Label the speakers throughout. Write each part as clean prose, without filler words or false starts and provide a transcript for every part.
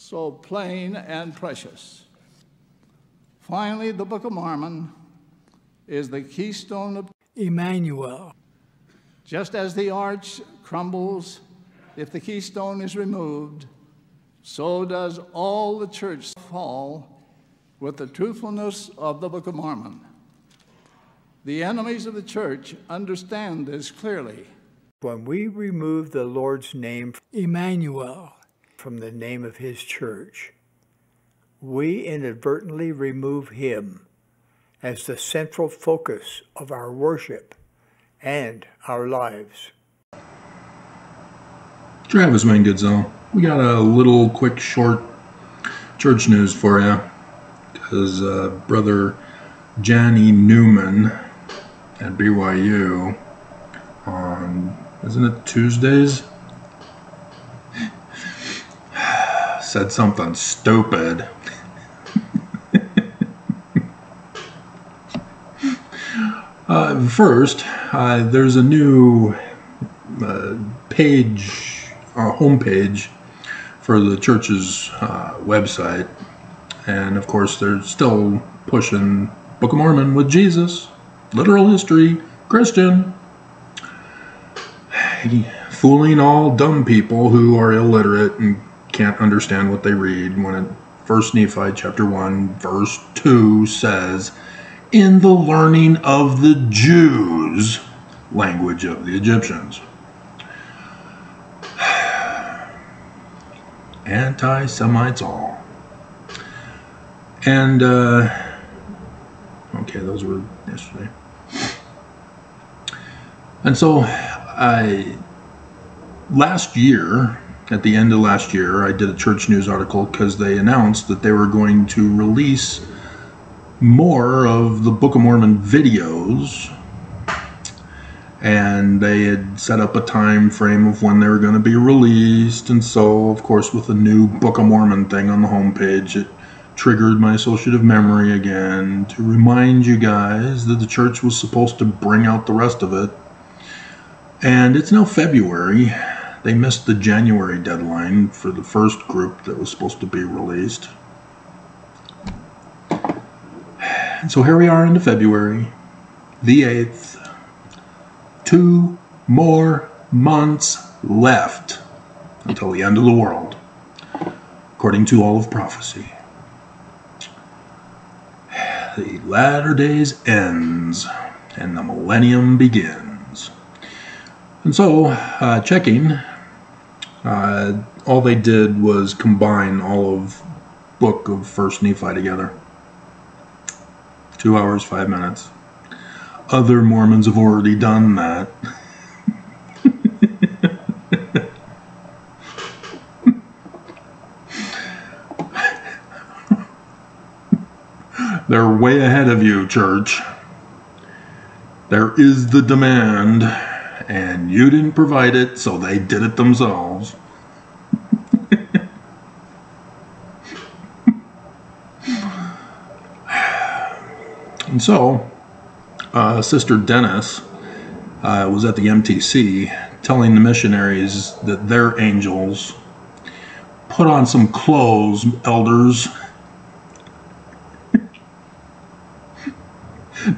Speaker 1: so plain and precious. Finally, the Book of Mormon is the keystone of
Speaker 2: Emmanuel.
Speaker 1: Just as the arch crumbles if the keystone is removed, so does all the church fall with the truthfulness of the Book of Mormon. The enemies of the church understand this clearly.
Speaker 2: When we remove the Lord's name, Emmanuel, from the name of his church, we inadvertently remove him as the central focus of our worship and our lives.
Speaker 3: Travis Wayne Goodsell, we got a little quick short church news for you, because Brother Johnny Newman at BYU on, isn't it Tuesdays, said something stupid. First, there's a new homepage for the church's website, and of course they're still pushing Book of Mormon with Jesus, literal history, Christian, fooling all dumb people who are illiterate and can't understand what they read when it, 1 Nephi chapter 1 verse 2 says, in the learning of the Jews, language of the Egyptians. Anti-Semites all. And, okay, those were yesterday. And so, last year, at the end of last year, I did a church news article because they announced that they were going to release more of the Book of Mormon videos, and they had set up a time frame of when they were going to be released. And so, of course, with the new Book of Mormon thing on the homepage, it triggered my associative memory again to remind you guys that the church was supposed to bring out the rest of it. And it's now February. They missed the January deadline for the first group that was supposed to be released. And so here we are into February, the 8th. 2 more months left until the end of the world, according to all of prophecy. The latter days ends and the millennium begins. And so, checking, all they did was combine all of book of 1 Nephi together. 2 hours, 5 minutes. Other Mormons have already done that. They're way ahead of you, church. There is the demand, and you didn't provide it, so they did it themselves. And so, Sister Dennis was at the MTC telling the missionaries that their angels put on some clothes, elders.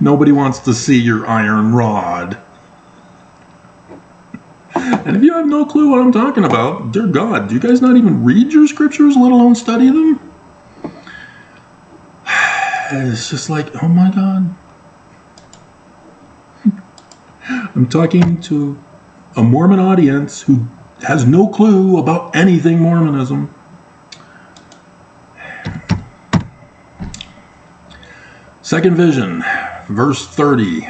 Speaker 3: Nobody wants to see your iron rod. And if you have no clue what I'm talking about, dear God, do you guys not even read your scriptures, let alone study them? It's just like, oh my God. I'm talking to a Mormon audience who has no clue about anything Mormonism. Second vision, verse 30.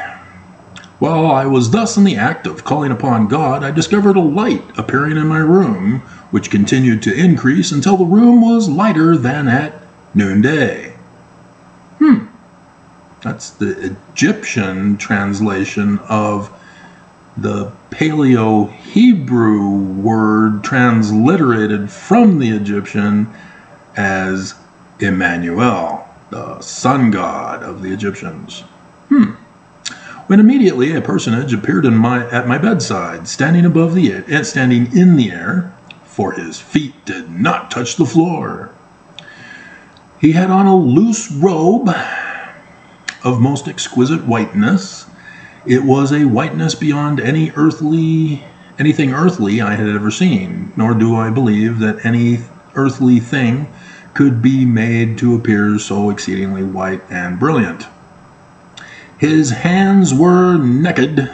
Speaker 3: While I was thus in the act of calling upon God, I discovered a light appearing in my room, which continued to increase until the room was lighter than at noonday. That's the Egyptian translation of the Paleo-Hebrew word transliterated from the Egyptian as Emmanuel, the sun god of the Egyptians. When immediately a personage appeared at my bedside, standing in the air, for his feet did not touch the floor. He had on a loose robe of most exquisite whiteness. It was a whiteness beyond anything earthly I had ever seen, nor do I believe that any earthly thing could be made to appear so exceedingly white and brilliant. His hands were naked,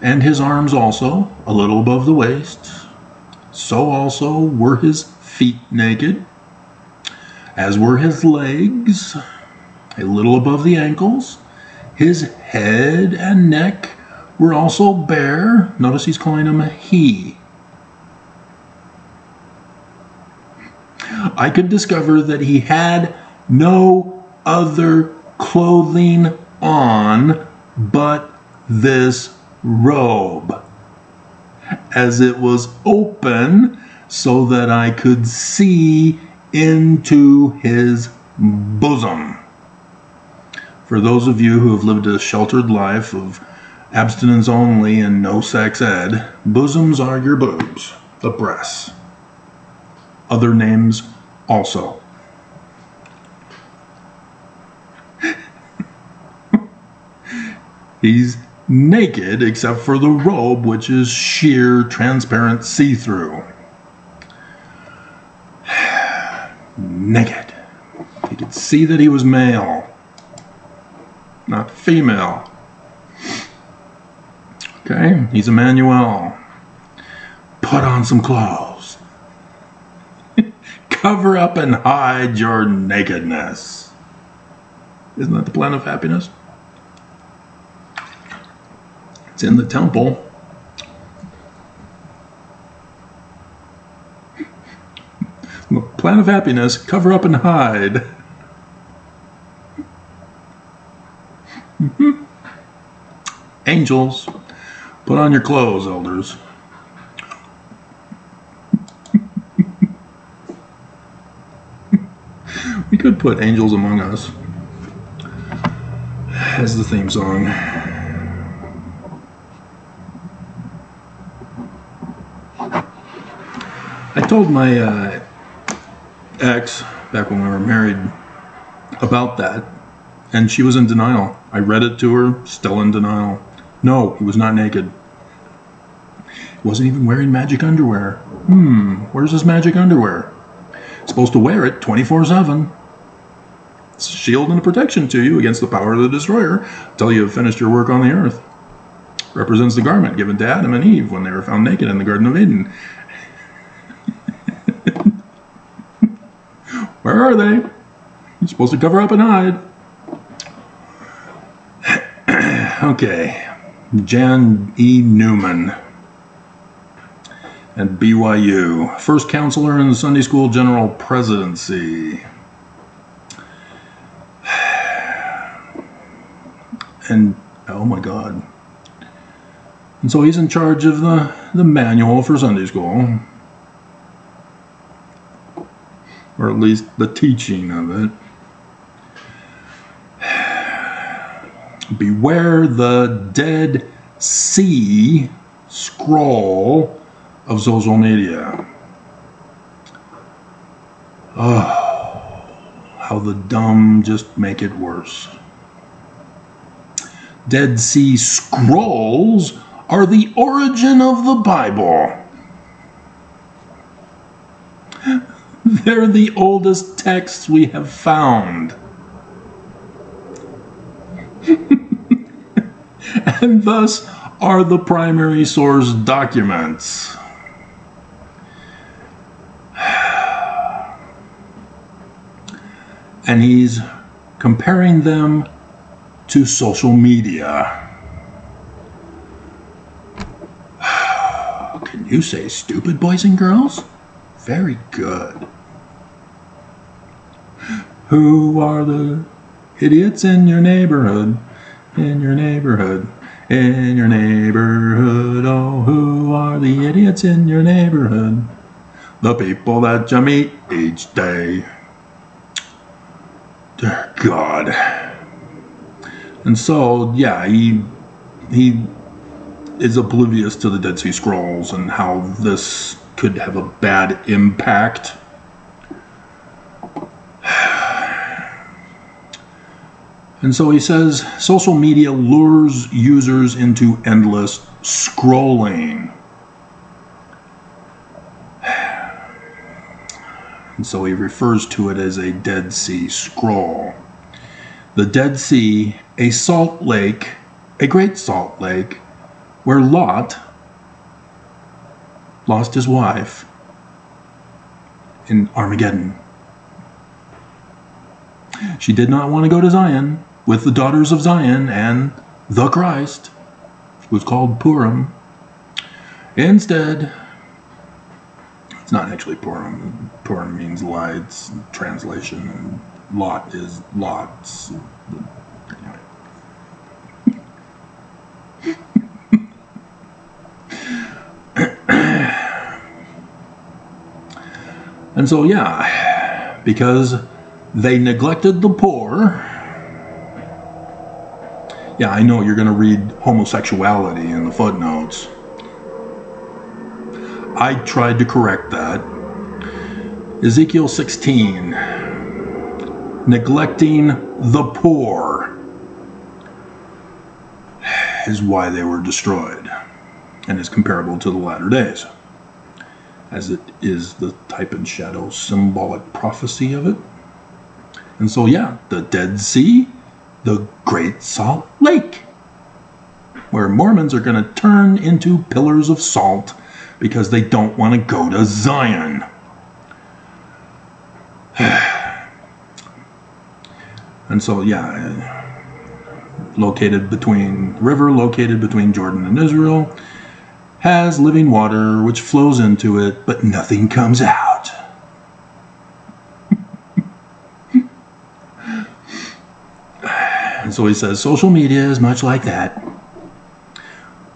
Speaker 3: and his arms also, a little above the waist. So also were his feet naked, as were his legs, a little above the ankles. His head and neck were also bare. Notice he's calling him a he. I could discover that he had no other clothing on but this robe, as it was open so that I could see into his bosom. For those of you who have lived a sheltered life of abstinence only and no sex ed, bosoms are your boobs, the breasts. Other names also. He's naked except for the robe, which is sheer, transparent, see-through. Naked. You could see that he was male, not female. Okay, he's Emmanuel. Put on some clothes. Cover up and hide your nakedness. Isn't that the plan of happiness? It's in the temple. The plan of happiness, cover up and hide. Angels, put on your clothes, elders. We could put Angels Among Us as the theme song. I told my ex, back when we were married, about that, and she was in denial. I read it to her, still in denial. No, he was not naked. He wasn't even wearing magic underwear. Where's his magic underwear? Supposed to wear it 24/7. It's a shield and a protection to you against the power of the destroyer until you have finished your work on the earth. Represents the garment given to Adam and Eve when they were found naked in the Garden of Eden. Where are they? You're supposed to cover up and hide. Okay. Jan E. Newman at BYU. First counselor in the Sunday School General Presidency. And, oh my God. And so he's in charge of the manual for Sunday school. Or at least the teaching of it. Beware the Dead Sea Scroll of social media. Oh, how the dumb just make it worse. Dead Sea Scrolls are the origin of the Bible. They're the oldest texts we have found. And thus are the primary source documents. And he's comparing them to social media. Can you say stupid, boys and girls? Very good. Who are the idiots in your neighborhood? In your neighborhood. In your neighborhood. Oh, who are the idiots in your neighborhood? The people that you meet each day. Dear God. And so, yeah, he is oblivious to the Dead Sea Scrolls and how this could have a bad impact. And so he says, social media lures users into endless scrolling. And so he refers to it as a Dead Sea Scroll. The Dead Sea, a salt lake, a great salt lake, where Lot lost his wife in Armageddon. She did not want to go to Zion with the daughters of Zion and the Christ, who was called Purim. Instead, it's not actually Purim. Purim means lights, translation, and Lot is lots. And so, yeah, because they neglected the poor. Yeah, I know you're going to read homosexuality in the footnotes. I tried to correct that. Ezekiel 16, neglecting the poor is why they were destroyed, and is comparable to the latter days, as it is the type and shadow symbolic prophecy of it. And so, yeah, the Dead Sea, the Great Salt Lake, where Mormons are going to turn into pillars of salt because they don't want to go to Zion. And so, yeah, located between Jordan and Israel, has living water which flows into it, but nothing comes out. And so he says, social media is much like that.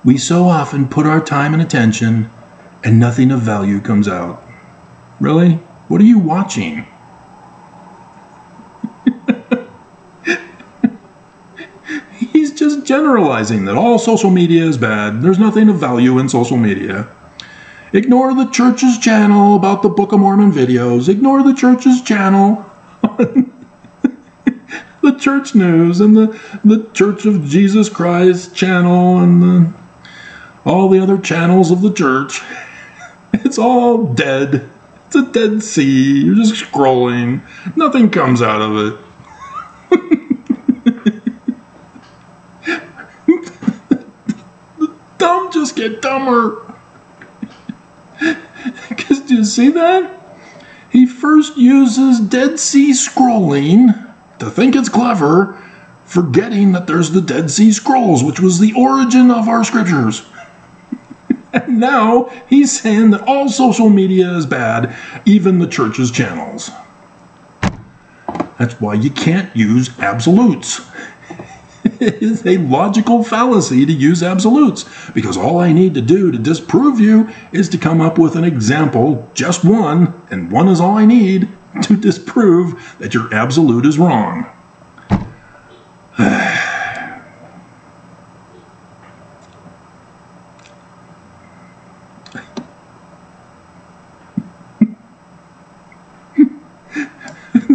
Speaker 3: We so often put our time and attention, and nothing of value comes out. Really? What are you watching? He's just generalizing that all social media is bad. There's nothing of value in social media. Ignore the church's channel about the Book of Mormon videos. Ignore the church's channel on the church news and the Church of Jesus Christ channel and all the other channels of the church. It's all dead. It's a dead sea. You're just scrolling. Nothing comes out of it. The dumb just get dumber. Because do you see that? He first uses Dead Sea scrolling to think it's clever, forgetting that there's the Dead Sea Scrolls, which was the origin of our scriptures. And now he's saying that all social media is bad, even the church's channels. That's why you can't use absolutes. It is a logical fallacy to use absolutes, because all I need to do to disprove you is to come up with an example, just one, and one is all I need to disprove that your absolute is wrong.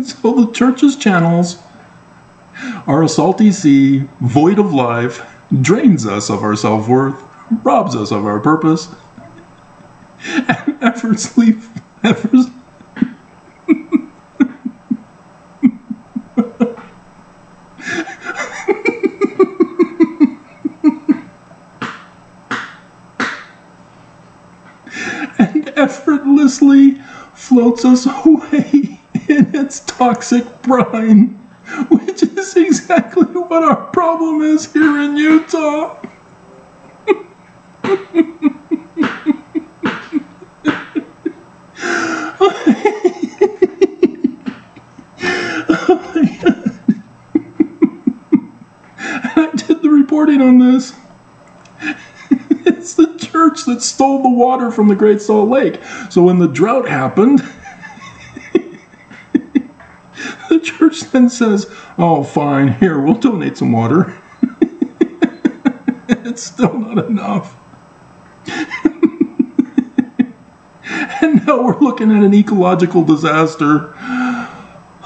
Speaker 3: So the church's channels are a salty sea, void of life, drains us of our self-worth, robs us of our purpose, and effortlessly floats us away in its toxic brine, which is exactly what our problem is here in Utah. I did the reporting on this. It's the church that stole the water from the Great Salt Lake. So when the drought happened, the church then says, oh, fine, here, we'll donate some water. It's still not enough. And now we're looking at an ecological disaster.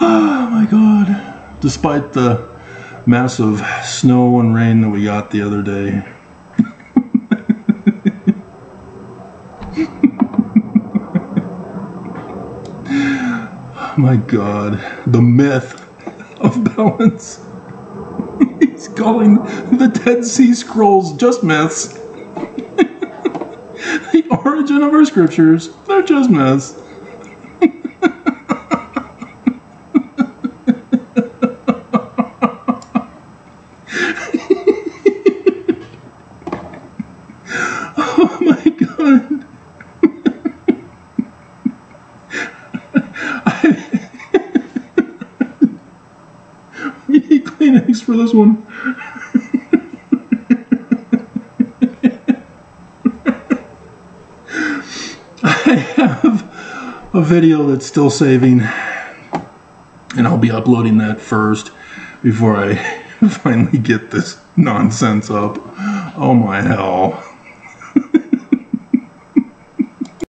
Speaker 3: Oh my God. Despite the massive snow and rain that we got the other day. Oh my God. The myth of balance. He's calling the Dead Sea Scrolls just myths. The origin of our scriptures, they're just myths. Oh my God. We need Kleenex for this one. I have a video that's still saving, and I'll be uploading that first before I finally get this nonsense up. Oh my hell.